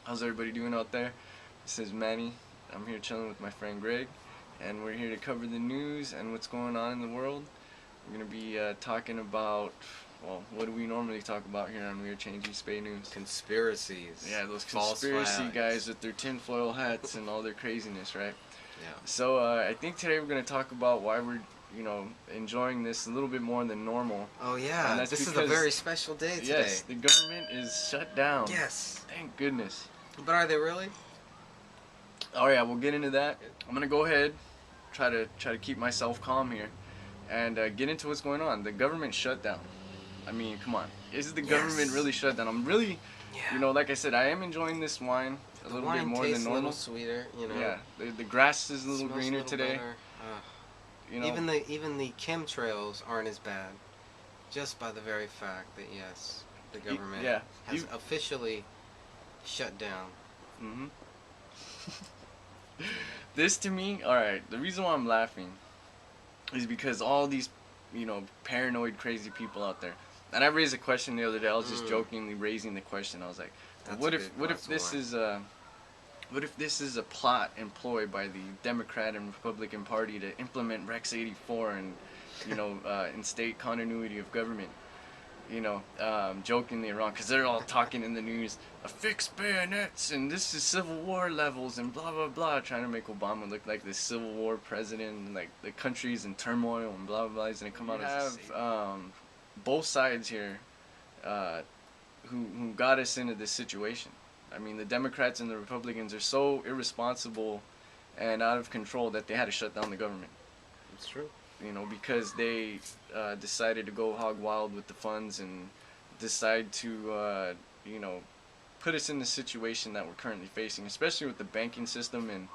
How's everybody doing out there? This is Manny. I'm here chilling with my friend Greg, and we're here to cover the news and what's going on in the world. We're going to be talking about, well, what do we normally talk about here on Weird Changing Spay News? Conspiracies. Yeah, those False conspiracy flags. guys with their tinfoil hats and all their craziness, right? Yeah. So I think today we're going to talk about why we're, enjoying this a little bit more than normal. Oh yeah, that's this is a because- very special day today. Yes, the government is shut down. Yes. Thank goodness. But are they really? Oh yeah, we'll get into that. I'm gonna go ahead, try to keep myself calm here, and get into what's going on. The government shutdown. I mean, come on, is the government really shut down? I'm really, Yeah. like I said, I am enjoying this wine a The little wine bit more tastes than a normal. little sweeter, Yeah, the grass is a little Smells greener a little today. better. You know, Even the chemtrails aren't as bad, just by the very fact that yes, the government yeah, has officially shut down. hmm This to me, all right. The reason why I'm laughing is because all these, paranoid, crazy people out there. And I raised a question the other day. I was just jokingly raising the question. I was like, That's what a if good what if this is a plot employed by the Democrat and Republican Party to implement Rex 84 and instate continuity of government? Jokingly around, because they're all talking in the news, affix bayonets, and this is Civil War levels, and blah, blah, blah, trying to make Obama look like the Civil War president, and like the country's in turmoil, and blah, blah, blah. He's going to come out as both sides here who got us into this situation. I mean, the Democrats and the Republicans are so irresponsible and out of control that they had to shut down the government. It's true. Because they decided to go hog wild with the funds and decide to, put us in the situation that we're currently facing, especially with the banking system and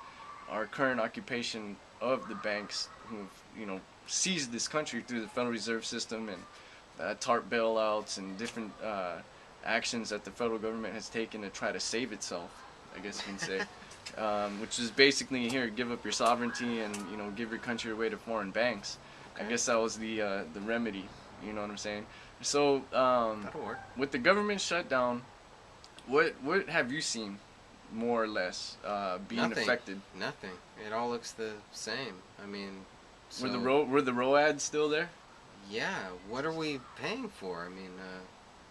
our current occupation of the banks who've, seized this country through the Federal Reserve System and TARP bailouts and different actions that the federal government has taken to try to save itself, I guess you can say. Which is basically here, give up your sovereignty and give your country away to foreign banks. Okay. I guess that was the remedy. You know what I'm saying? So That'll work. with the government shutdown, what have you seen, more or less, being Nothing. affected? Nothing. It all looks the same. I mean, so, Were the ROADs still there? Yeah. What are we paying for? I mean,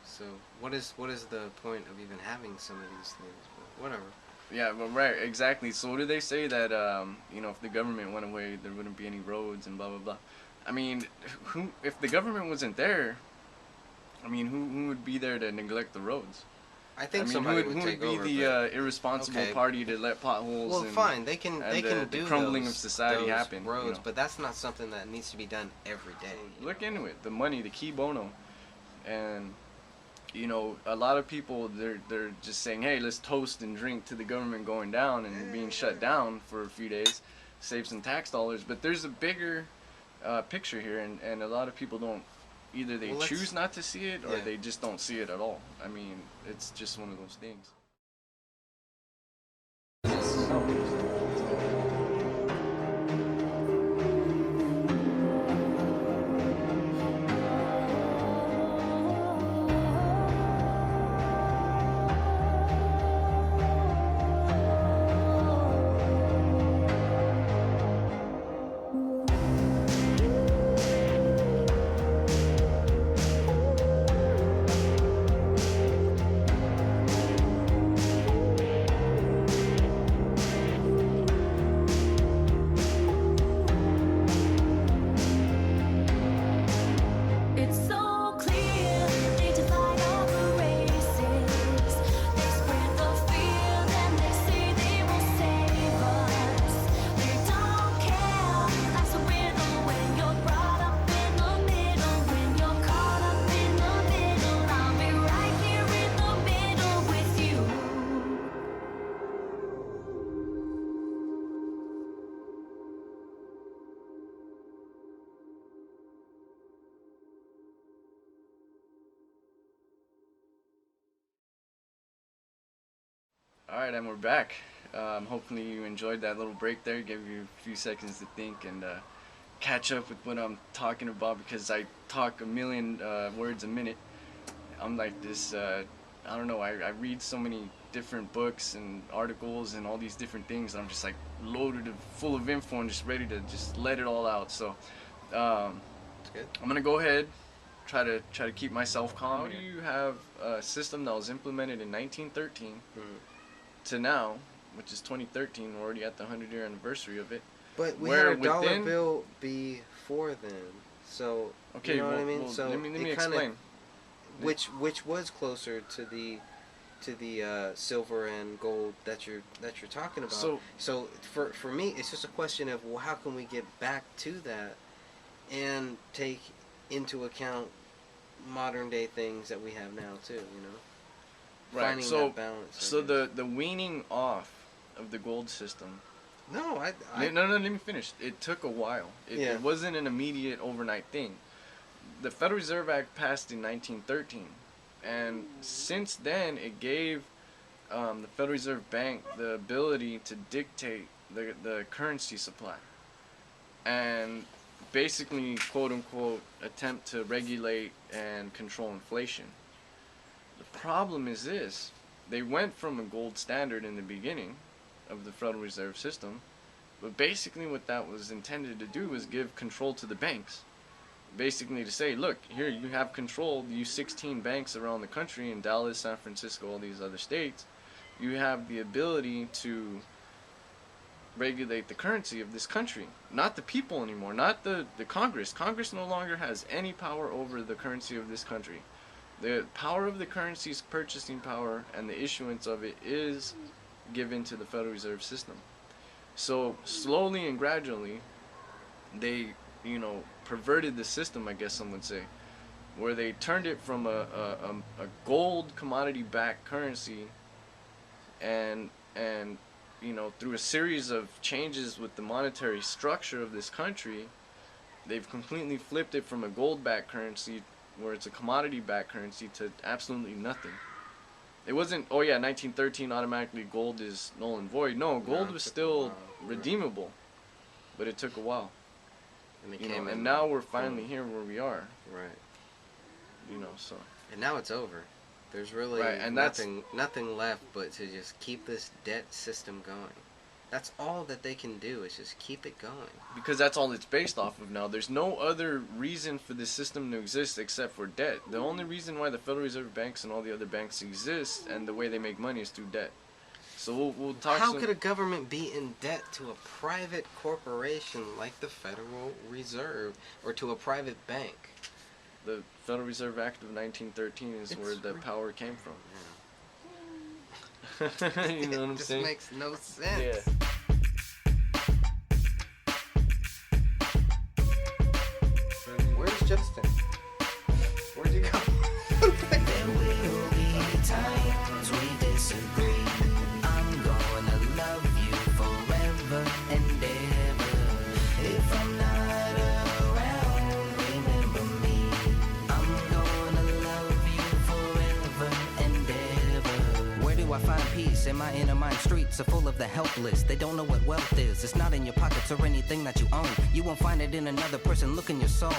so what is the point of even having some of these things? But whatever. Yeah, well, right, exactly. So what do they say that if the government went away, there wouldn't be any roads and blah blah blah? I mean, if the government wasn't there, I mean, who would be there to neglect the roads? I think I mean, somebody who would take be over. the irresponsible Okay. party to let potholes? Well, and, fine. They can the do crumbling those, of society those happen. roads, but that's not something that needs to be done every day. Look into it. The money, the key bono, and a lot of people they're just saying, hey, let's toast and drink to the government going down and being shut down for a few days, save some tax dollars. But there's a bigger picture here, and a lot of people don't. Either they choose not to see it, or they just don't see it at all. I mean, it's just one of those things. It's so clear they divide all the races. They spread the fear, then they say they will save us. They don't care. Life's a riddle when you're brought up in the middle. When you're caught up in the middle, I'll be right here in the middle with you. All right, and we're back. Hopefully you enjoyed that little break there. Gave you a few seconds to think and catch up with what I'm talking about, because I talk a million words a minute. I'm like this I don't know, I read so many different books and articles and all these different things, and I'm just like loaded full of info and just ready to just let it all out. So It's good. I'm gonna go ahead, try to keep myself calm. How do you have a system that was implemented in 1913 to now, which is 2013? We're already at the 100-year anniversary of it. But we Where had a dollar within- bill before then, so Okay, you know well, what I mean. well, So let me it kinda- explain. which was closer to the silver and gold that you're talking about. So for me, it's just a question of, well, how can we get back to that and take into account modern day things that we have now too, you know? Right. Finding So that balance. I so guess. the weaning off of the gold system. No, I No, let me finish. It took a while. It wasn't an immediate overnight thing. The Federal Reserve Act passed in 1913, and since then it gave the Federal Reserve Bank the ability to dictate the currency supply, and basically, quote unquote, attempt to regulate and control inflation. The problem is this: they went from a gold standard in the beginning of the Federal Reserve System, but basically what that was intended to do was give control to the banks. Basically to say, look, here you have control, you 16 banks around the country in Dallas, San Francisco, all these other states, you have the ability to regulate the currency of this country. Not the people anymore, not the Congress. Congress no longer has any power over the currency of this country. The power of the currency's purchasing power and the issuance of it is given to the Federal Reserve System. So slowly and gradually, they, perverted the system, I guess some would say, where they turned it from a gold commodity-backed currency, and through a series of changes with the monetary structure of this country, they've completely flipped it from a gold-backed currency, where it's a commodity-backed currency, to absolutely nothing. It wasn't, 1913 automatically gold is null and void. No, gold was it took a still while. redeemable, but it took a while. and, it You came know, in and now we're full. finally here where we are. Right. So And now it's over. There's really Right, and that's- nothing left but to just keep this debt system going. That's all that they can do, is just keep it going. because that's all it's based off of now. There's no other reason for this system to exist except for debt. The only reason why the Federal Reserve banks and all the other banks exist and the way they make money is through debt. So we'll talk. How could a government be in debt to a private corporation like the Federal Reserve, or to a private bank? The Federal Reserve Act of 1913 is where the power came from. You know what I'm It just saying? makes no sense. Yeah. Where's Justin? Where'd you go? There will be times we disagree. I'm gonna love you forever and ever. If I'm not around, remember me. I'm gonna love you forever and ever. Where do I find peace? In my inner mind streets are full of the helpless. They don't know what wealth is. It's not in your pockets or anything that you own. You won't find it in another person. Look in your soul.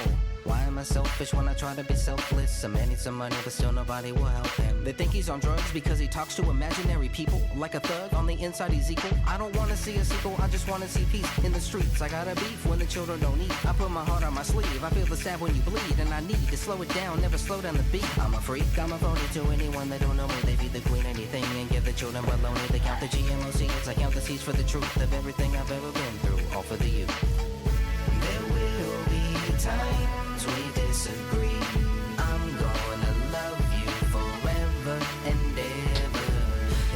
Why am I selfish when I try to be selfless? A man needs some money, but still nobody will help him. They think he's on drugs because he talks to imaginary people. Like a thug, on the inside he's equal. I don't wanna see a sequel, I just wanna see peace in the streets. I got a beef when the children don't eat. I put my heart on my sleeve, I feel the stab when you bleed. And I need to slow it down, never slow down the beat. I'm a freak, I'm a phony to anyone that don't know me. They feed the queen anything and give the children baloney. They count the GMO seeds, I count the seeds for the truth of everything I've ever been through, all for the youth. There will be times we disagree. I'm gonna love you forever and ever.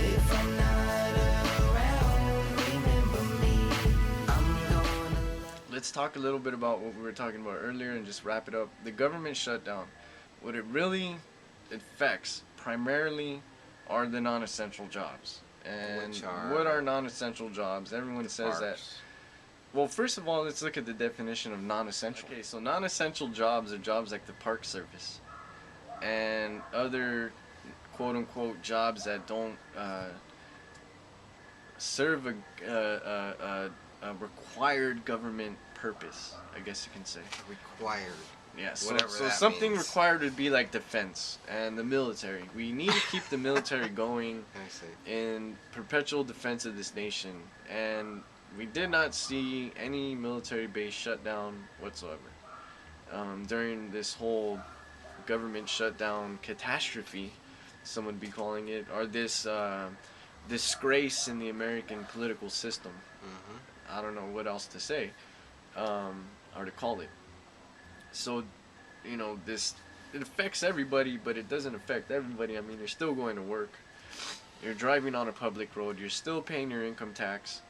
If I'm not around, remember me. I'm gonna love. Let's talk a little bit about what we were talking about earlier and just wrap it up. The government shutdown. What it really affects primarily are the non-essential jobs. And Which are- what are non-essential jobs? Everyone says that. Parks. Well, first of all, let's look at the definition of non-essential. Okay, so non-essential jobs are jobs like the Park Service and other quote-unquote jobs that don't serve a required government purpose, I guess you can say. Required. Yeah, so, Whatever so that something means. required would be like defense and the military. We need to keep the military going I see. in perpetual defense of this nation. And we did not see any military base shut down whatsoever during this whole government shutdown catastrophe, some would be calling it, or this disgrace in the American political system. Mm-hmm. I don't know what else to say, or to call it. So, this, it affects everybody, but it doesn't affect everybody. I mean, you're still going to work. You're driving on a public road. You're still paying your income tax.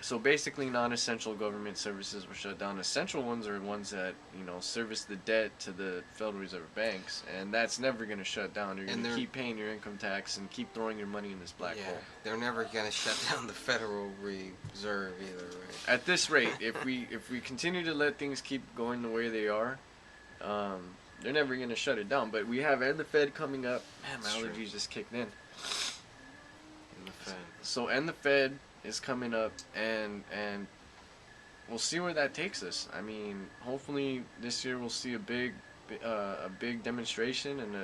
So basically, non-essential government services were shut down. Essential ones are ones that service the debt to the Federal Reserve banks, and that's never going to shut down. You're going to keep paying your income tax and keep throwing your money in this black hole. They're never going to shut down the Federal Reserve either, right? At this rate, if we continue to let things keep going the way they are, they're never going to shut it down. But we have and the Fed coming up. Man, my allergies just kicked in. And the Fed. So and the Fed is coming up, and we'll see where that takes us. I mean, hopefully this year we'll see a big demonstration and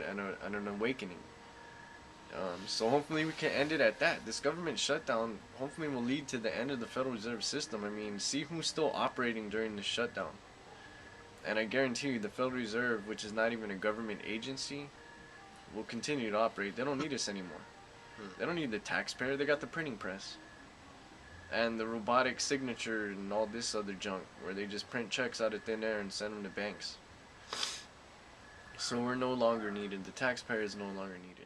an awakening. So hopefully we can end it at that. This government shutdown hopefully will lead to the end of the Federal Reserve System. I mean, see who's still operating during the shutdown. And I guarantee you the Federal Reserve, which is not even a government agency, will continue to operate. They don't need us anymore. They don't need the taxpayer. They got the printing press. And the robotic signature and all this other junk where they just print checks out of thin air and send them to banks. So we're no longer needed. The taxpayer is no longer needed.